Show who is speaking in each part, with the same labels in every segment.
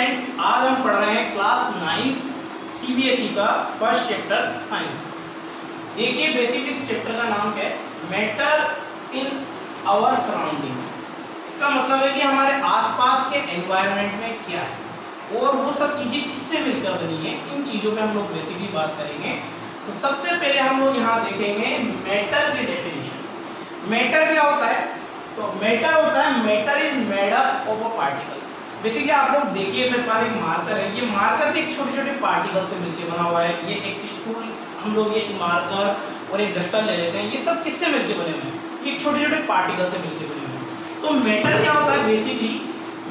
Speaker 1: Student, आज हम पढ़ रहे हैं क्लास 9 सीबीएसई का फर्स्ट चैप्टर साइंस। देखिए बेसिक इस चैप्टर का नाम क्या है, मैटर इन आवर सराउंडिंग। इसका मतलब है कि हमारे आसपास के एनवायरनमेंट में क्या है और वो सब चीजें किससे मिलकर बनी है, इन चीजों पे हम लोग बेसिकली बात करेंगे। तो सबसे पहले हम लोग यहाँ देखेंगे मैटर की डेफिनेशन। मैटर क्या होता है, तो मैटर होता है matter is made up of a particle. Basically आप लोग देखिए मेरे पास एक मार्कर है, ये मार्कर भी एक छोटे छोटे पार्टिकल से मिलकर बना हुआ है। ये एक स्टूल, हम लोग ये मार्कर और एक डस्टर ले लेते हैं, ये सब किससे मिलकर बने हुए हैं, ये छोटे छोटे पार्टिकल से मिलकर बने हुए हैं। तो मैटर क्या होता है, बेसिकली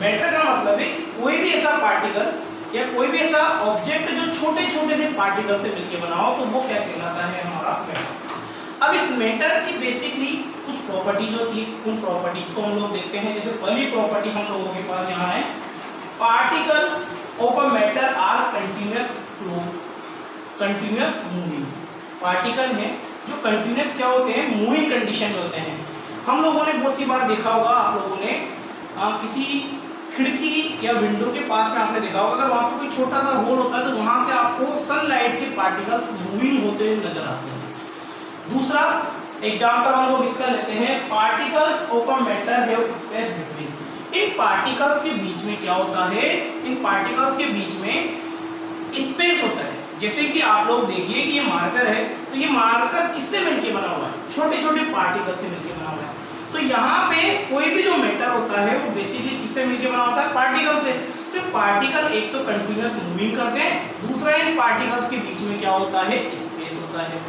Speaker 1: मैटर का मतलब है कोई भी ऐसा पार्टिकल या कोई भी ऐसा ऑब्जेक्ट जो छोटे छोटे से पार्टिकल से मिलकर बना हो, तो वो क्या कहलाता है, हमारा मैटर। अब इस मैटर की बेसिकली कुछ प्रॉपर्टीज होती है, उन प्रॉपर्टीज को हम लोग देखते हैं। जैसे पहली प्रॉपर्टी हम लोगों के पास यहाँ है, particles of a matter are continuous flow, continuous moving. Particle है जो कंटिन्यूअस क्या होते हैं, मूविंग कंडीशन में होते हैं। हम लोगों ने बहुत सी बार देखा होगा, आप लोगों ने किसी खिड़की या विंडो के पास में आपने देखा होगा, अगर वहां पर कोई छोटा सा होल होता है तो वहां से आपको सनलाइट के पार्टिकल्स मूविंग होते हुए नजर आते हैं। दूसरा एग्जांपल हम लोग इसका लेते हैं, particles of a matter have space between. In particles के बीच में क्या होता है, इन पार्टिकल्स के बीच में स्पेस होता है। जैसे कि आप लोग देखिए कि ये मार्कर है, तो ये मार्कर किससे मिलके बना हुआ है, छोटे छोटे पार्टिकल से मिलके बना हुआ है। तो यहाँ पे कोई भी जो मैटर होता है वो बेसिकली किससे मिलके बना होता है, पार्टिकल से। तो पार्टिकल एक तो कंटिन्यूअस मूविंग करते हैं, दूसरा इन पार्टिकल्स के बीच में क्या होता है, स्पेस होता है।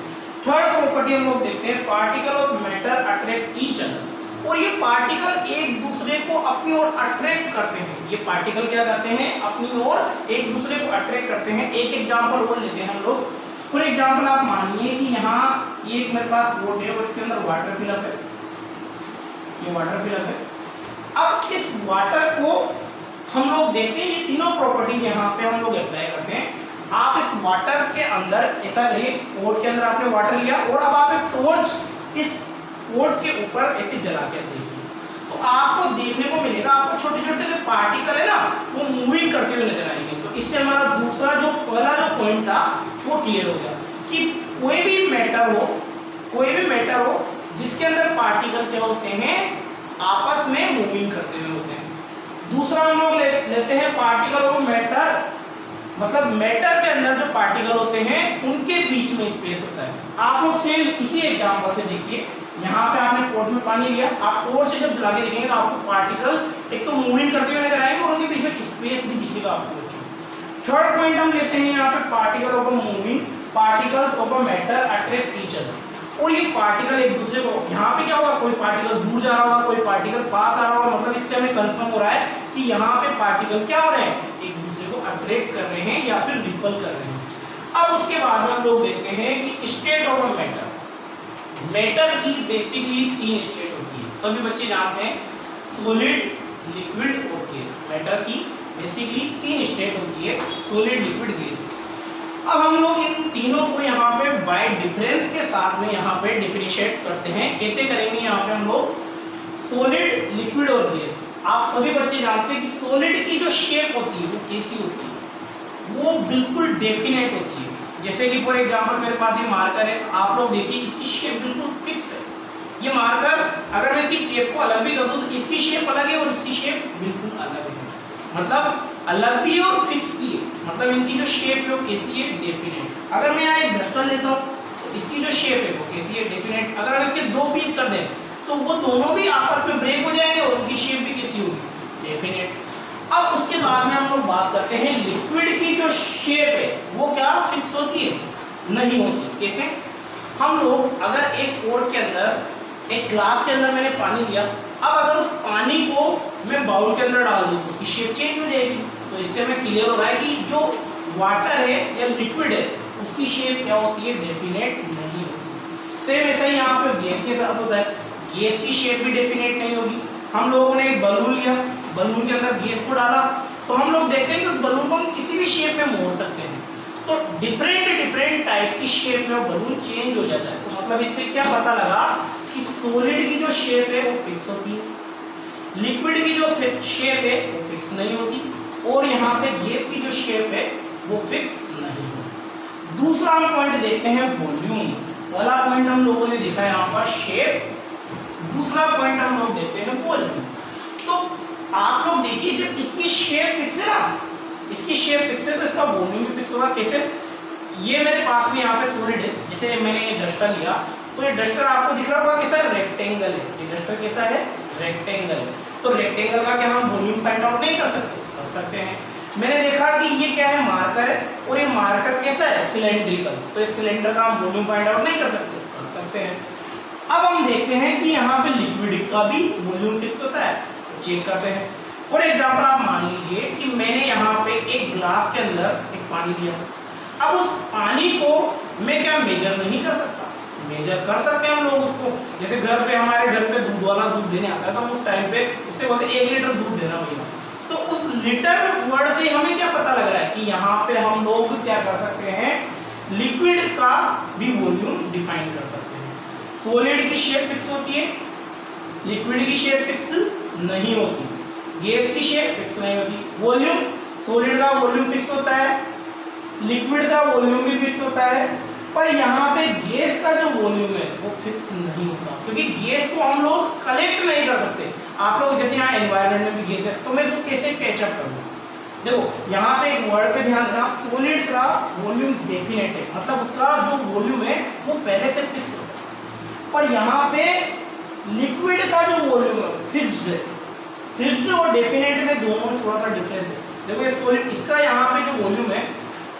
Speaker 1: थर्ड प्रॉपर्टी हम लोग देखते हैं, particle of matter attract each other. और ये पार्टिकल एक दूसरे को अपनी ओर अट्रैक्ट करते हैं। ये पार्टिकल क्या करते हैं, अपनी ओर एक दूसरे को अट्रैक्ट करते हैं। एक एग्जांपल और लेते हैं हम लोग। फॉर एग्जांपल आप मानिए कि यहाँ ये एक मेरे पास बोर्ड है और इसके अंदर वाटर फिलअप है, ये वाटर फिलअप है। अब इस वाटर को हम लोग देखते हैं, ये तीनों प्रॉपर्टी यहाँ पे हम लोग अप्लाई करते हैं। आप इस वाटर के अंदर ऐसा रहे, पोर्ट के अंदर आपने वाटर लिया और अब आप एक टॉर्च इस पोर्ट के ऊपर ऐसे जला के देखिए, तो आपको देखने को मिलेगा, आपको छोटे छोटे से पार्टिकल है ना, वो मूविंग करते हुए नजर आएंगे। तो इससे हमारा दूसरा जो पहला जो पॉइंट था वो क्लियर हो गया कि कोई भी मैटर हो जिसके अंदर पार्टिकल क्या होते हैं, आपस में मूविंग करते हुए होते हैं। दूसरा हम लोग लेते हैं पार्टिकल ऑफ मैटर, मतलब मैटर के अंदर जो पार्टिकल होते हैं उनके बीच में स्पेस होता है। आप लोग सेम इसी एग्जांपल से देखिए, यहाँ पे आपने फोर्ट में पानी लिया, आप टॉर्च से जब जला के देखेंगे तो आपको पार्टिकल एक तो मूविंग करते हुए नजर आएंगे और उनके बीच में स्पेस भी दिखेगा आपको। थर्ड पॉइंट हम लेते हैं यहाँ पे, particle of a moving, particles of a matter attract each other. और ये पार्टिकल एक दूसरे को, यहाँ पे क्या होगा, कोई पार्टिकल दूर जा रहा होगा, कोई पार्टिकल पास आ रहा होगा, मतलब इससे हमें कंफर्म हो रहा है कि यहाँ पे पार्टिकल क्या हो रहे हैं, एक दूसरे को अट्रैक्ट कर रहे हैं या फिर रिपल कर रहे हैं। अब उसके बाद हम लोग देखते हैं कि state of a matter. Matter की बेसिकली 3 स्टेट होती है, सभी बच्चे जानते हैं, सॉलिड, लिक्विड और गैस। मैटर की बेसिकली 3 स्टेट होती है, सॉलिड, लिक्विड, गैस। अब हम लोग इन तीनों को यहाँ पे बाय डिफरेंस के साथ में यहाँ पे डिफरेंशिएट करते हैं। कैसे करेंगे, यहाँ पे हम लोग सॉलिड, लिक्विड और गैस। आप सभी बच्चे जानते हैं कि सॉलिड की जो शेप होती है वो कैसी होती है, वो बिल्कुल डेफिनेट होती है। जैसे कि फॉर एग्जांपल मेरे पास ये मार्कर है, आप लोग देखिए इसकी शेप बिल्कुल फिक्स है। ये मार्कर अगर मैं इसकी कैप को अलग भी कर दूं तो इसकी शेप अलग है और इसकी शेप बिल्कुल अलग है, मतलब अलग भी है और फिक्स भी है। मतलब इनकी जो शेप है वो कैसी है, डेफिनेट। अगर मैं यहाँ एक डस्टर लेता हूँ तो इसकी जो शेप है वो कैसी है, डेफिनेट। अगर हम इसके 2 पीस कर दें तो वो दोनों भी आपस में ब्रेक हो जाएंगे और उनकी शेप भी कैसी होगी, डेफिनेट। अब उसके बाद में हम लोग बात करते हैं लिक्विड की जो शेप है वो क्या फिक्स होती है, नहीं होती। कैसे, हम लोग अगर एक पोर्ट के अंदर, एक ग्लास के अंदर मैंने पानी लिया, अब अगर उस पानी को मैं बाउल के अंदर डाल दूं तो उसकी शेप चेंज हो जाएगी। तो इससे हमें क्लियर हो रहा है कि जो वाटर है या लिक्विड है उसकी शेप क्या होती है, डेफिनेट नहीं होती। सेम ऐसा ही यहाँ पे गैस के साथ होता है, गैस की शेप भी डेफिनेट नहीं होगी। हम लोगों ने एक बलून लिया, बलून के अंदर गैस को डाला, तो हम लोग देखते हैं कि उस बलून को हम किसी भी शेप में मोड़ सकते हैं। तो डिफरेंट टाइप की शेप में वो बलून चेंज हो जाता है। तो मतलब इससे क्या पता लगा कि सॉलिड की जो शेप है वो फिक्स होती है, लिक्विड की जो शेप है वो फिक्स नहीं होती, और यहाँ पे गैस की जो शेप है वो फिक्स नहीं है। दूसरा हम पॉइंट देखते हैं वॉल्यूम। पहला पॉइंट हम लोगों ने देखा यहाँ पर शेप, दूसरा पॉइंट हम लोग देखते हैं वॉल्यूम। तो आप लोग देखिए जब इसकी शेप फिक्स है ना, इसकी शेप फिक्स है तो इसका वॉल्यूम भी फिक्स होगा। कैसे? ये मेरे पास में यहाँ पे सॉलिड है, जैसे मैंने ये डस्टर लिया तो ये डस्टर आपको दिख रहा होगा कैसा रेक्टेंगल है। ये डस्टर कैसा है? रेक्टेंगल है। तो रेक्टेंगल का क्या हम वॉल्यूम फाइंड आउट नहीं कर सकते? कर सकते हैं। मैंने देखा कि ये क्या है? मार्कर है, और ये मार्कर कैसा है? सिलेंड्रिकल। तो इस सिलेंडर का हम वॉल्यूम फाइंड आउट नहीं कर सकते? कर सकते हैं। अब हम देखते हैं कि यहाँ पे लिक्विड का भी वॉल्यूम फिक्स होता है, तो चेक करते हैं। फॉर एग्जाम्पल आप मान लीजिए कि मैंने यहाँ पे एक ग्लास के अंदर एक पानी दिया। अब उस पानी को मैं क्या मेजर नहीं कर सकता? मेजर कर सकते हैं हम लोग उसको। जैसे घर पे, हमारे घर पे दूध वाला दूध देने आता है तो हम उस टाइम पे उससे बोलते हैं 1 लीटर दूध देना भैया। तो उस लीटर वर्ड से हमें क्या पता लग रहा है कि यहाँ पे हम लोग क्या कर सकते हैं? लिक्विड का भी वॉल्यूम डिफाइन कर सकते हैं। सॉलिड की शेप फिक्स होती है, लिक्विड की शेप फिक्स नहीं होती, गैस की शेप फिक्स नहीं होती। वॉल्यूम, सॉलिड का वॉल्यूम फिक्स होता है, लिक्विड का वॉल्यूम भी फिक्स होता है, पर यहाँ पे गैस का जो वॉल्यूम है वो फिक्स नहीं होता, क्योंकि गैस को हम लोग कलेक्ट नहीं कर सकते। आप लोग जैसे यहाँ एनवायरनमेंट में भी गैस है, तो मैं इसको कैसे कैचअप करूँगा? देखो यहाँ पे एक वर्ड पे ध्यान देना, सॉलिड का वॉल्यूम डेफिनेट है, मतलब उसका जो वॉल्यूम है वो पहले से फिक्स होता है। पर यहाँ पे लिक्विड का जो वॉल्यूम है फिक्स्ड है। फिक्स्ड और डेफिनेट में दोनों में थोड़ा सा डिफरेंस है। देखो सॉलिड, इसका यहाँ पे जो वॉल्यूम है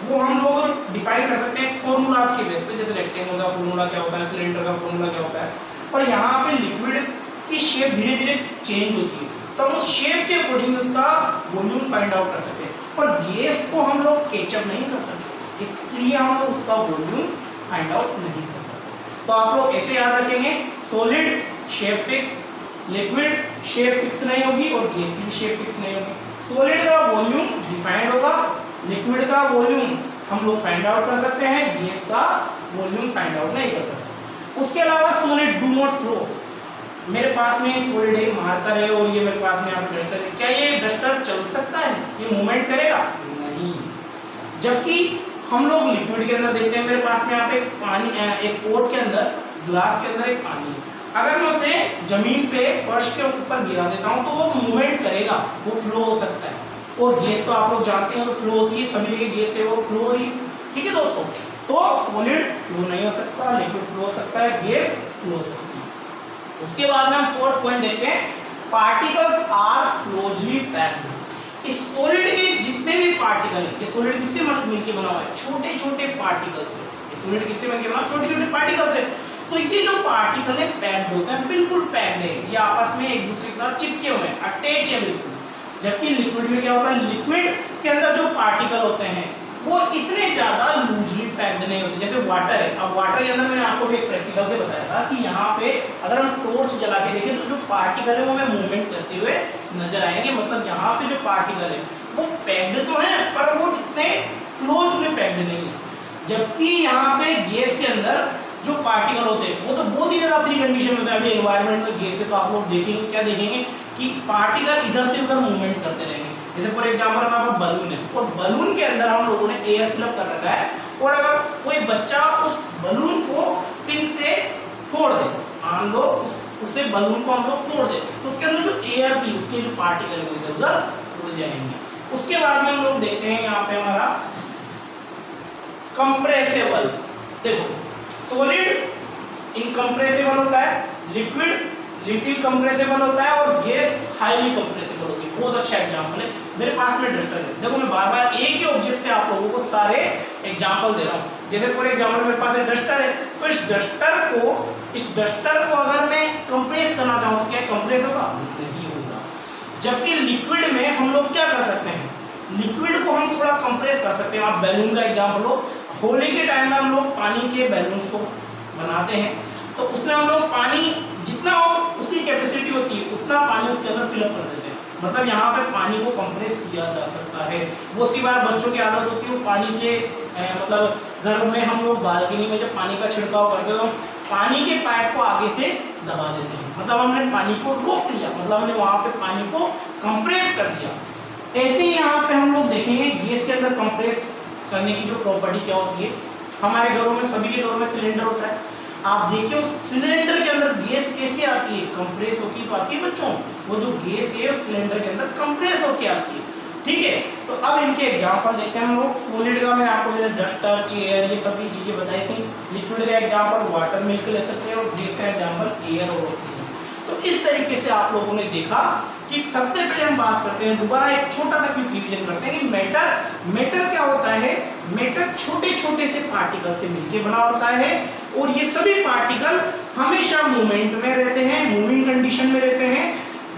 Speaker 1: वो हम लोग डिफाइन कर सकते हैं फॉर्मूलाज के बेस पे, जैसे रेक्टेंगल का फॉर्मूला क्या होता है, सिलेंडर का फॉर्मूला क्या होता है। पर यहाँ पे लिक्विड की शेप धीरे धीरे चेंज होती है, तो हम उस शेप के अकॉर्डिंग उसका वॉल्यूम फाइंड आउट कर सकते हैं। पर गैस को हम लोग कैचअप नहीं कर सकते, इसलिए हम लोग उसका वॉल्यूम फाइंड आउट नहीं कर सकते। तो आप लोग ऐसे याद रखेंगे, solid shape fix, liquid shape fix नहीं होगी और गैस की शेप फिक्स नहीं होगी। सॉलिड का वॉल्यूम डिफाइंड होगा, लिक्विड का वॉल्यूम हम लोग फाइंड आउट कर सकते हैं, गैस का वॉल्यूम फाइंड आउट नहीं कर सकते। उसके अलावा सॉलिड डू नॉट फ्लो। मेरे पास में सॉलिड एक मार्कर है और ये मेरे पास में यहाँ पे डस्टर है, क्या ये डस्टर चल सकता है? ये मूवमेंट करेगा? नहीं। जबकि हम लोग लिक्विड के अंदर देखते हैं, मेरे पास में यहाँ पे पानी, एक पोट के अंदर, ग्लास के अंदर एक पानी है। अगर मैं उसे जमीन पे, फर्श के ऊपर गिरा देता हूँ तो वो मूवमेंट करेगा, वो फ्लो हो सकता है। और गैस तो आप लोग जानते हैं, फ्लो होती है, सभी जगह गैस है वो फ्लो हो रही है। ठीक है दोस्तों, तो सॉलिड फ्लो नहीं हो सकता, लिक्विड फ्लो हो सकता है, गैस फ्लो हो सकती है। उसके बाद में हम फोर्थ पॉइंट देखते हैं, पार्टिकल्स आर क्लोजली पैक्ड। इस सॉलिड के जितने भी पार्टिकल है, ये सॉलिड किससे मिलकर बना हुआ है? छोटे छोटे पार्टिकल्स है। ये सॉलिड किससे मिलकर बना? छोटे छोटे पार्टिकल्स है। तो ये जो पार्टिकल है पैक्ड होते हैं, बिल्कुल पैक्ड है, ये आपस में एक दूसरे के साथ चिपके हुए हैं, अटैच है बिल्कुल। जबकि लिक्विड में क्या होता है? लिक्विड के अंदर जो पार्टिकल होते हैं वो इतने ज्यादा लूजली पैक्ड नहीं होते। जैसे वाटर है, अब वाटर के अंदर मैंने आपको एक प्रैक्टिकल से बताया था कि यहाँ पे अगर हम टॉर्च जला के देखें तो जो पार्टिकल है वो हमें मूवमेंट करते हुए नजर आएंगे। मतलब यहाँ पे जो पार्टिकल है वो पैक्ड तो है पर वो इतने क्लोजली पैक्ड नहीं है। जबकि यहाँ पे गैस के अंदर जो पार्टिकल होते हैं वो तो बहुत ही ज्यादा फ्री कंडीशन में होता है। अभी एनवायरनमेंट में गैस है तो आप लोग देखेंगे, क्या देखेंगे कि पार्टिकल इधर से उधर मूवमेंट करते रहेंगे। जैसे फॉर एग्जांपल हमारे पास बलून है और बलून के अंदर हम लोगों ने एयर फिलअप कर रखा है, और अगर कोई बच्चा उस बलून को पिन से फोड़ दे, मान लो उसे बलून को हम लोग फोड़ दे, तो उसके अंदर जो एयर थी उसके जो पार्टिकल है वो इधर उधर उड़ जाएंगे। उसके बाद में हम लोग देखते हैं यहाँ पे हमारा कंप्रेसिबल। देखो सॉलिड इनकंप्रेसिबल होता है, लिक्विड लिटिल कंप्रेसिबल होता है और गैस हाईली कंप्रेसिबल होती है। बहुत अच्छा एग्जांपल है। मेरे पास में डस्टर है, देखो मैं बार बार एक ही ऑब्जेक्ट से आप लोगों को सारे एग्जांपल दे रहा हूँ। जैसे फॉर एग्जांपल मेरे पास एक डस्टर है, तो इस डस्टर को अगर मैं कंप्रेस करना चाहूँ तो क्या कंप्रेस होगा? नहीं होगा। जबकि लिक्विड में हम लोग क्या कर सकते हैं? लिक्विड को हम थोड़ा कंप्रेस कर सकते हैं। आप बैलून का एग्जांपल लो, होली के टाइम में हम लोग पानी के बैलून्स को बनाते हैं, तो उसमें हम लोग पानी जितना हो उसकी कैपेसिटी होती है उतना पानी उसके अंदर फिलअप कर देते हैं। मतलब यहाँ पे पानी को कंप्रेस किया जा सकता है। वो सी बार बच्चों की आदत होती है पानी से मतलब घर में हम लोग बालकनी में जब पानी का छिड़काव करते हैं तो पानी के पाइप को आगे से दबा देते हैं। मतलब हमने पानी को रोक लिया, मतलब हमने वहां पे पानी को कंप्रेस कर दिया। ऐसे ही यहाँ पे हम लोग देखेंगे गैस के अंदर कंप्रेस करने की जो प्रॉपर्टी क्या होती है। हमारे घरों में, सभी के घरों में सिलेंडर होता है। आप देखिए उस सिलेंडर के अंदर गैस कैसे आती है, कंप्रेस होकर तो आती है बच्चों। वो जो गैस है उस सिलेंडर के अंदर कंप्रेस होकर आती है, ठीक है। तो अब इनके एग्जांपल देखते हैं हम लोग। सॉलिड का मैं आपको डस्टर, चेयर, ये सभी चीजें बताई थी। लिक्विड का एग्जांपल वाटर मिल्क ले सकते हैं, और गैस का एग्जांपल एयर और ऑक्सीजन। तो इस तरीके से आप लोगों ने देखा कि सबसे पहले हम बात करते हैं, दोबारा एक छोटा सा क्विक रिवीजन करते हैं कि मैटर क्या होता है। मैटर छोटे छोटे से पार्टिकल से मिलकर बना होता है, और ये सभी पार्टिकल हमेशा मूवमेंट में रहते हैं, मूविंग कंडीशन में रहते हैं।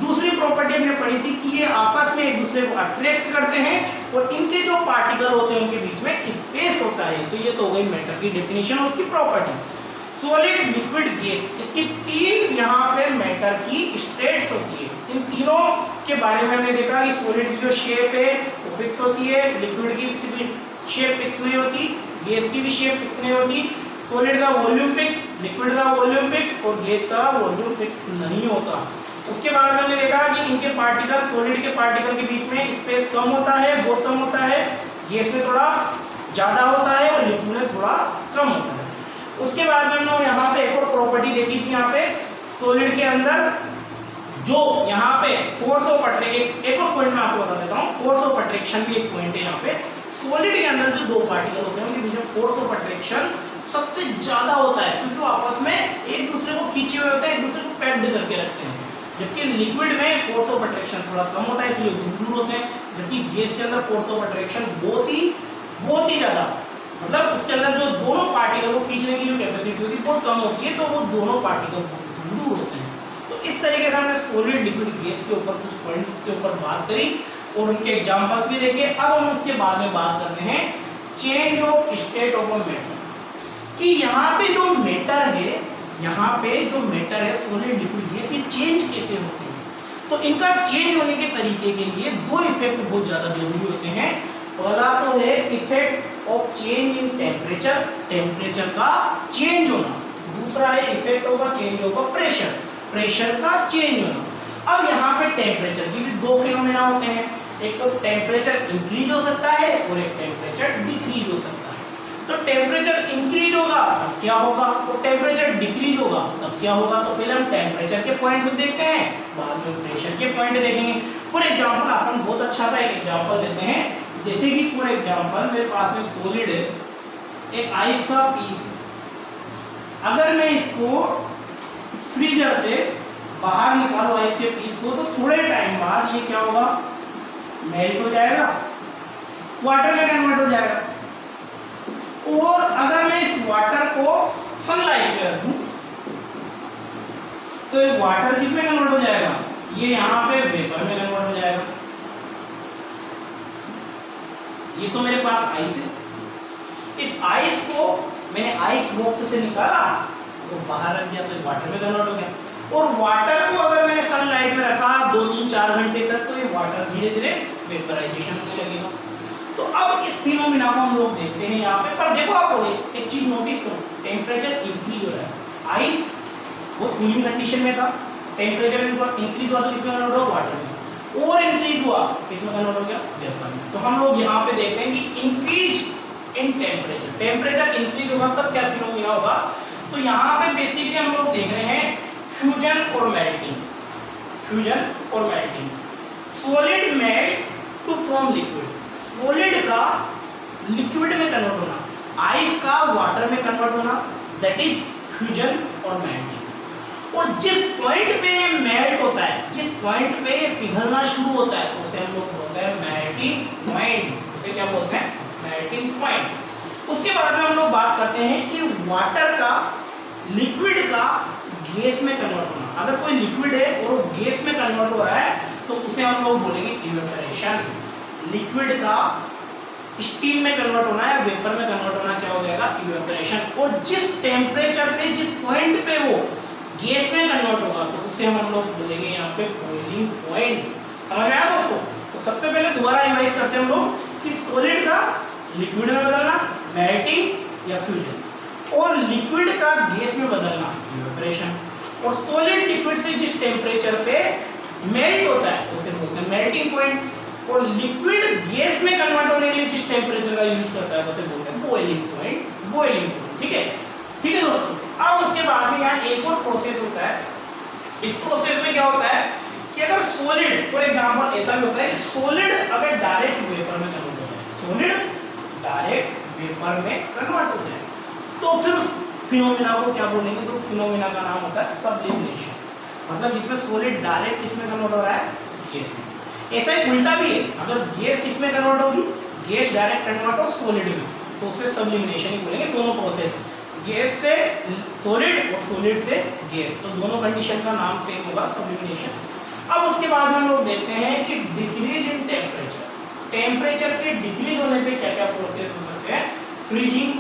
Speaker 1: दूसरी प्रॉपर्टी हमने पढ़ी थी कि ये आपस में एक दूसरे को अट्रैक्ट करते हैं, और इनके जो पार्टिकल होते हैं उनके बीच में स्पेस होता है। तो ये तो हो गई मैटर की डेफिनेशन और उसकी प्रॉपर्टी। सॉलिड, लिक्विड, गैस, इसकी तीन यहाँ पे मैटर की स्टेट्स होती है। इन तीनों के बारे में हमने देखा कि सॉलिड की जो शेप है वो फिक्स होती है, लिक्विड की किसी भी शेप फिक्स नहीं होती, गैस की भी शेप फिक्स नहीं होती। सॉलिड का वॉल्यूम फिक्स, लिक्विड का वॉल्यूम फिक्स, और गैस का वॉल्यूम फिक्स नहीं होता। उसके बाद हमने देखा कि इनके पार्टिकल, सॉलिड के पार्टिकल के बीच में स्पेस कम होता है, बहुत कम होता है। गैस में थोड़ा ज्यादा होता है, और लिक्विड में थोड़ा कम होता है। उसके बाद में हमने यहाँ पे एक और प्रॉपर्टी देखी थी। यहाँ पे सॉलिड के अंदर जो यहाँ पे फोर्स ऑफ अट्रैक्शन, एक और पॉइंट मैं आपको बता देता हूँ, फोर्स ऑफ अट्रैक्शन भी एक पॉइंट है यहाँ पे। सॉलिड के अंदर जो दो पार्टिकल होते हैं उनके बीच में फोर्स ऑफ अट्रैक्शन सबसे ज्यादा होता है, क्योंकि वो आपस में एक दूसरे को खींचे हुए होते हैं, एक दूसरे को पैक्ड करके रखते हैं। जबकि लिक्विड में फोर्स ऑफ अट्रैक्शन थोड़ा कम होता है, इसलिए दूर होते हैं। जबकि गैस के अंदर फोर्स ऑफ अट्रैक्शन बहुत ही ज्यादा, मतलब उसके अंदर जो दोनों पार्टिकल को खींचने की जो कैपेसिटी होती है बहुत कम होती है, तो वो दोनों पार्टिकल दूर होते हैं। तो इस तरीके से हमने सॉलिड, लिक्विड, गैस के ऊपर कुछ पॉइंट्स के ऊपर बात करी, और उनके एग्जांपल्स भी देखे। अब हम उसके बाद में बात करते हैं change of state of a matter, कि यहाँ पे जो मैटर है, यहाँ पे जो मैटर है सॉलिड, लिक्विड, गैस, ये चेंज कैसे होते हैं। तो इनका चेंज होने के तरीके के लिए दो इफेक्ट बहुत ज्यादा जरूरी होते हैं। पहला तो है effect of change in temperature, temperature का चेंज होना। दूसरा है effect of change of pressure, pressure का चेंज होना। अब यहाँ पे टेम्परेचर की भी दो फिनोमेना होते हैं, एक तो टेम्परेचर इंक्रीज हो सकता है और एक टेम्परेचर डिक्रीज हो सकता है। तो टेम्परेचर इंक्रीज होगा तब क्या होगा, तो टेम्परेचर डिक्रीज होगा तब क्या होगा। तो पहले हम टेम्परेचर के पॉइंट देखते हैं, बाद में प्रेशर के पॉइंट देखेंगे। फॉर एग्जांपल अपन बहुत अच्छा सा एक एग्जांपल लेते हैं, जैसे कि फॉर एग्जांपल मेरे पास में सॉलिड है, एक आइस का पीस। अगर मैं इसको फ्रीजर से बाहर निकालूं आइस के पीस को, तो थोड़े टाइम बाद ये क्या होगा, मेल्ट हो जाएगा, वाटर में कन्वर्ट हो जाएगा। और अगर मैं इस वाटर को सनलाइट पे रखूं, तो ये वाटर किस में कन्वर्ट हो जाएगा, ये यहाँ पे वेपर में कन्वर्ट हो जाएगा। ये तो मेरे पास आइस है, इस आइस को मैंने आइस बॉक्स से निकाला, तो बाहर रख दिया, तो वाटर में कन्वर्ट हो गया। और वाटर को अगर मैंने सनलाइट में रखा 2, 3, 4 घंटे तक, तो ये वाटर धीरे धीरे वेपराइजेशन होने लगेगा। तो अब इस फिनोमेना को हम लोग देखते हैं यहाँ पे। पर देखो आप एक चीज नोटिस करो, टेम्परेचर इंक्रीज हो रहा है। आइस वो कूलिंग कंडीशन में था, टेम्परेचर इंक्रीज हुआ तो किसमें कन्वर्ट हुआ, वाटर में। और इंक्रीज हुआ किसमें कन्वर्ट हो गया, वेपर में। तो हम लोग यहाँ पे देखते हैं कि increase in temperature, temperature increase होगा तब क्या फिनोमेना होगा। तो यहाँ पे बेसिकली हम लोग देख रहे हैं फ्यूजन और मेल्टिंग, फ्यूजन और melting. Solid melt to form liquid, solid का लिक्विड में कन्वर्ट होना, आइस का वाटर में कन्वर्ट होना, दैट इज फ्यूजन और मेल्टिंग। और जिस पॉइंट पे ये मेल्ट होता है, जिस पॉइंट पे ये पिघलना शुरू होता है, उसे हम लोग बोलते हैं मेल्टिंग पॉइंट। उसे क्या बोलते हैं, मेल्टिंग पॉइंट। उसके बाद में हम लोग बात करते हैं कि वाटर का, लिक्विड का गैस में कन्वर्ट होना। अगर कोई लिक्विड है और वो गैस में कन्वर्ट हो रहा है, तो उसे हम लोग बोलेंगे इवेपोरेशन। लिक्विड का स्टीम में कन्वर्ट होना है, वेपर में कन्वर्ट होना क्या हो जाएगा, इवेपोरेशन। और जिस टेम्परेचर पे, जिस पॉइंट पे वो गैस में कन्वर्ट होगा, तो उसे हम लोग बोलेंगे यहाँ पे बॉइलिंग पॉइंट। समझ में आया दोस्तों। तो सबसे पहले दोबारा रिवाइज करते हैं हम लोग कि सॉलिड का लिक्विड में बदलना, मेल्टिंग या फ्यूजन, और लिक्विड का गैस में बदलना, इवेपोरेशन। और सॉलिड लिक्विड से जिस टेम्परेचर पे मेल्ट होता है उसे बोलते हैं मेल्टिंग पॉइंट। और लिक्विड गैस में कन्वर्ट होने के लिए जिस टेम्परेचर का यूज करता है उसे बोलते हैं बॉइलिंग पॉइंट, बॉइलिंग पॉइंट। ठीक है, ठीक है दोस्तों। अब उसके बाद में यहाँ एक और प्रोसेस होता है। इस प्रोसेस में क्या होता है कि अगर सॉलिड, फॉर एग्जांपल ऐसा भी होता है कि सॉलिड अगर डायरेक्ट वेपर में कन्वर्ट हो जाए, सॉलिड डायरेक्ट वेपर में कन्वर्ट हो जाए, तो फिर उस फिनोमेना को क्या बोलेंगे? तो उस फिनोमेना का नाम होता है सब्लिमेशन। मतलब जिसमें सॉलिड डायरेक्ट किसमें कन्वर्ट हो रहा है? गैस में। ऐसा ही उल्टा भी है, अगर गैस किसमें कन्वर्ट होगी? गैस डायरेक्ट कन्वर्ट हो सॉलिड में, तो उससे सब्लिमेशन ही बोलेंगे। दोनों प्रोसेस, गैस से सॉलिड और सॉलिड से गैस, तो दोनों कंडीशन का नाम सेम होगा, सब्लिमेशन। अब उसके बाद में हम लोग देखते हैं कि डिक्रीज इन टेम्परेचर, टेम्परेचर के डिक्रीज होने पे क्या क्या प्रोसेस हो सकते हैं? फ्रीजिंग,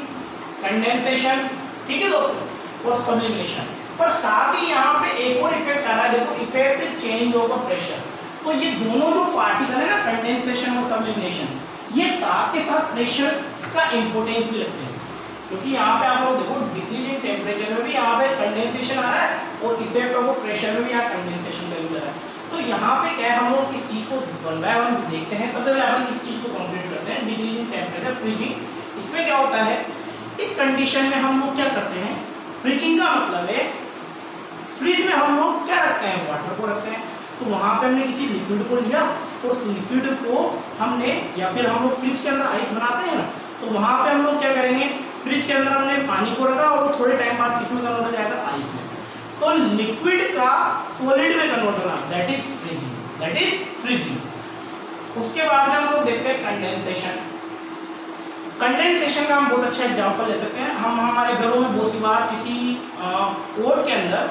Speaker 1: कंडेंसेशन, ठीक है दोस्तों, और सब्लिमेशन। पर साथ ही यहाँ पे एक और इफेक्ट आ रहा है, देखो, इफेक्ट चेंज ओवर प्रेशर। तो ये दोनों जो पार्टिकल है ना, कंडेंसेशन और सब्लिमेशन, ये साथ के साथ प्रेशर का इंपोर्टेंस भी लगते हैं, क्योंकि यहाँ पे आप लोग देखो डिक्रीज इन टेम्परेचर में भी यहाँ पे कंडेंसेशन आ रहा है और इफेक्ट ऑफ प्रेशर में भी यहाँ कंडेंसेशन का यूज आ रहा है। तो यहाँ पे क्या है, हम लोग इस चीज को वन बाय वन देखते हैं। सबसे पहले हम इस चीज को कंप्लीट करते हैं, डिक्रीज इन टेम्परेचर, फ्रीजिंग। इसमें क्या होता है, इस कंडीशन में हम लोग क्या करते हैं? फ्रीजिंग का मतलब है फ्रिज में हम लोग क्या रखते हैं? वाटर को रखते हैं। तो वहां पे हमने किसी लिक्विड को लिया, तो उस लिक्विड को हमने, या फिर हम लोग फ्रिज के अंदर आइस बनाते हैं ना, तो वहां पे हम लोग क्या करेंगे? फ्रिज के अंदर हमने पानी को रखा और वो थोड़े टाइम बाद किसमें कन्वर्ट हो जाएगा? आइस में। तो लिक्विड का सॉलिड में कन्वर्ट होना, that is freezing, that is freezing. उसके बाद में हम लोग देखते हैं कंडेंसेशन। कंडेंसेशन का हम बहुत अच्छा एग्जांपल ले सकते हैं। हम हमारे घरों में बहुत सी बार किसी पोट के अंदर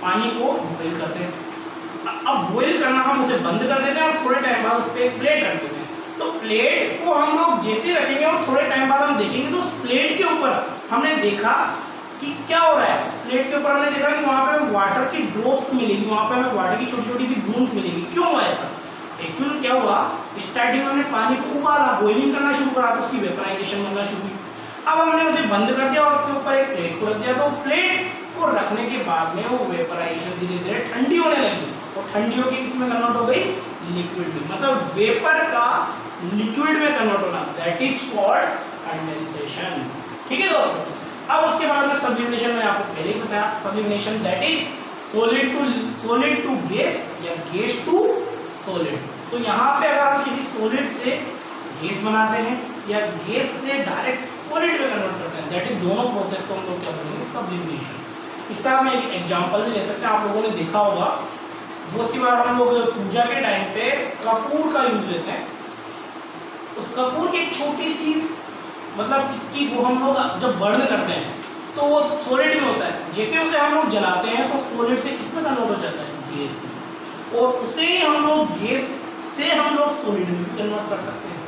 Speaker 1: पानी को बॉइल करते हैं। अब बॉइल करना हम उसे बंद कर देते हैं और थोड़े टाइम बाद उस पर एक प्लेट रख देते हैं। तो प्लेट को हम लोग जैसे रखेंगे और थोड़े टाइम बाद हम देखेंगे तो उस प्लेट के ऊपर हमने देखा कि क्या हो रहा है। उस प्लेट के ऊपर हमने देखा कि वहां पे वाटर की ड्रॉप्स मिलेगी, वहां पे हमें वाटर की छोटी छोटी सी बूंद मिलेगी। क्यों हुआ ऐसा? एक्चुअली क्या हुआ, स्टार्टिंग में हमने पानी को उबाला, बॉइलिंग करना शुरू करा, तो उसकी वेपराइजेशन बनना शुरू हुई। अब हमने उसे बंद कर दिया और उसके ऊपर एक प्लेट को रख दिया। तो प्लेट को रखने के बाद में वो वेपराइजेशन धीरे धीरे ठंडी होने लगी और ठंडी होकर किसमें कन्वर्ट हो गई? लिक्विड में। मतलब वेपर का लिक्विड में कन्वर्ट होना, दैट इज कॉल्ड कंडेंसेशन। ठीक है दोस्तों। अब उसके बाद में सब्लिमेशन में आपको पहले ही बताया, sublimation that is solid to gas या गैस टू सॉलिड। तो यहाँ पे अगर आप किसी सॉलिड से गैस बनाते हैं या गैस से डायरेक्ट सॉलिड में कन्वर्ट करते हैं, दैट इज दोनों प्रोसेस को हम लोग क्या बोलेंगे? सब्लिमेशन। इसका हम एक एग्जांपल भी ले सकते हैं। आप लोगों ने देखा होगा बहुत सी बार हम लोग पूजा के टाइम पे कपूर का यूज लेते हैं। उस कपूर की एक छोटी सी मतलब कि वो हम लोग जब बर्न करते हैं तो वो सॉलिड में होता है। जैसे उसे हम लोग जलाते हैं तो सॉलिड से किसमें कन्वर्ट हो जाता है? गैस में। और उसे हम लोग गैस से हम लोग सॉलिड में भी कन्वर्ट कर सकते हैं।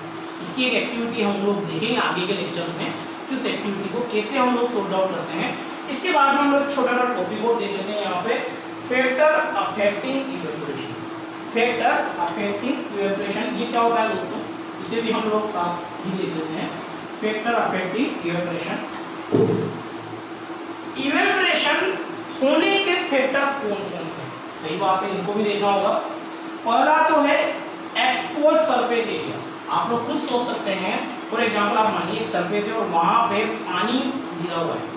Speaker 1: इसकी एक एक्टिविटी हम लोग देखेंगे आगे के लेक्चर्स में कि उस एक्टिविटी को कैसे हम लोग सॉर्ट आउट करते हैं। इसके बाद में हम लोग छोटा सा टॉपिक और देख लेते हैं यहाँ पे, factor affecting evaporation. Factor affecting evaporation ये क्या होता है दोस्तों? इसे भी हम लोग साथ ही देख लेते हैं। फैक्टर अफेक्टिंग इवेपोरेशन, इवेपोरेशन होने के फैक्टर्स कौन कौन से? सही बात है, इनको भी देखना होगा। पहला तो है एक्सपोज सरफेस एरिया। आप लोग खुद सोच सकते हैं, फॉर एग्जांपल आप मानिए एक सरफेस है और वहां पे पानी गिरा हुआ है।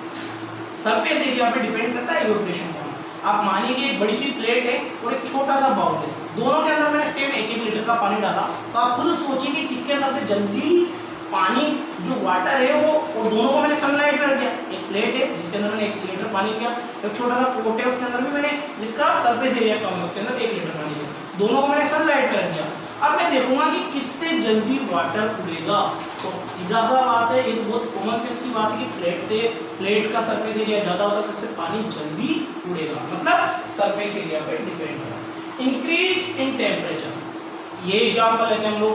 Speaker 1: सरफेस एरिया पे डिपेंड करता है इवेपोरेशन का। आप मानिए कि एक बड़ी सी प्लेट है और एक छोटा सा बाउल है, दोनों के अंदर मैंने सेम 1-1 लीटर का पानी डाला, तो आप खुद सोचिए कि किसके अंदर से जल्दी पानी जो वाटर है वो, और दोनों को मैंने सनलाइट में रख दिया। एक प्लेट है जिसके अंदर मैंने 1 लीटर पानी किया, एक छोटा सा पोट है उसके अंदर भी मैंने, जिसका सरफेस एरिया कम है, उसके अंदर 1 लीटर पानी किया, दोनों को मैंने सनलाइट में रख दिया। अब मैं देखूंगा कि किससे जल्दी वाटर उड़ेगा। तो सीधा सा बात है, एक बहुत कॉमन सेंस की बात है कि प्लेट का सरफेस एरिया ज्यादा होता है तो उससे पानी जल्दी उड़ेगा। मतलब सरफेस एरिया पर डिपेंड है। इंक्रीज इन टेम्परेचर, ये एग्जांपल लेते हैं हम लोग।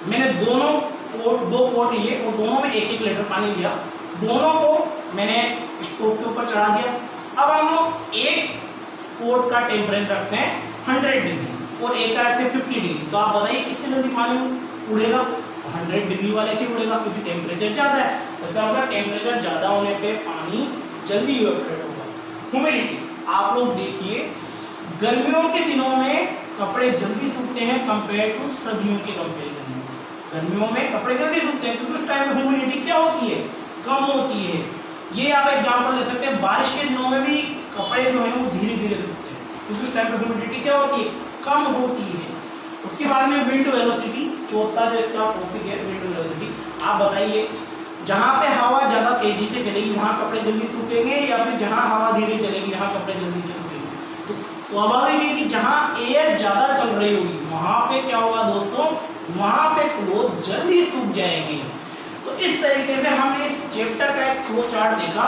Speaker 1: मैंने दो पोट लिए और दोनों में 1-1 लीटर पानी लिया, दोनों को मैंने स्टोव के ऊपर चढ़ा दिया। अब हम लोग एक पोट का टेम्परेचर रखते हैं 100 डिग्री और एक का रखते हैं 50 डिग्री। तो आप बताइए किससे जल्दी पानी उड़ेगा? 100 डिग्री वाले से उड़ेगा, क्योंकि टेम्परेचर ज्यादा है। इसका मतलब टेम्परेचर ज्यादा होने पे पानी जल्दी इवेपोरेट होगा। ह्यूमिडिटी, आप लोग देखिए गर्मियों के दिनों में कपड़े जल्दी सूखते हैं कंपेयर टू सर्दियों के कंपेरिजन में। गर्मियों में कपड़े जल्दी सूखते हैं क्योंकि उस टाइम में ह्यूमिडिटी क्या होती है, कम होती है। ये आप एग्जांपल ले सकते हैं, बारिश के दिनों में भी कपड़े जो है वो धीरे धीरे सूखते हैं क्योंकि उस टाइम पे ह्यूमिडिटी क्या होती है, कम होती है। उसके बाद में विंड वेलोसिटी, चौथा जो इसका टॉपिक है विंड वेलोसिटी। आप बताइए जहां पे हवा ज्यादा तेजी से चलेगी वहां कपड़े जल्दी सूखेंगे या फिर जहां हवा धीरे चलेगी वहां कपड़े जल्दी से सूखेंगे? तो स्वाभाविक है कि जहां एयर ज्यादा चल रही होगी वहां पे क्या होगा दोस्तों, वहां पे क्लोथ जल्दी सूख जाएंगे। तो इस तरीके से हमने इस चैप्टर का एक फ्लो चार्ट देखा।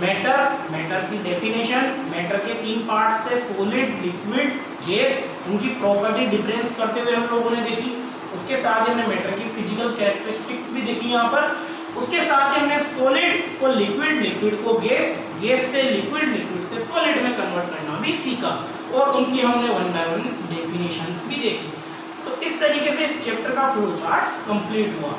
Speaker 1: मैटर की डेफिनेशन, मैटर के 3 पार्ट्स थे, सॉलिड, लिक्विड, गैस, उनकी प्रॉपर्टी डिफरेंस करते हुए हम लोगों ने देखी। उसके साथ ही हमने मैटर की फिजिकल कैरेक्टरिस्टिक्स भी देखी यहाँ पर। उसके साथ ही हमने सॉलिड को लिक्विड, लिक्विड को गैस, गैस से लिक्विड, लिक्विड से सॉलिड में कन्वर्ट करना भी सीखा और उनकी हमने 1 बाय 1 डेफिनेशंस भी देखी। तो इस तरीके से इस चैप्टर का फ्लो चार्ट कंप्लीट हुआ।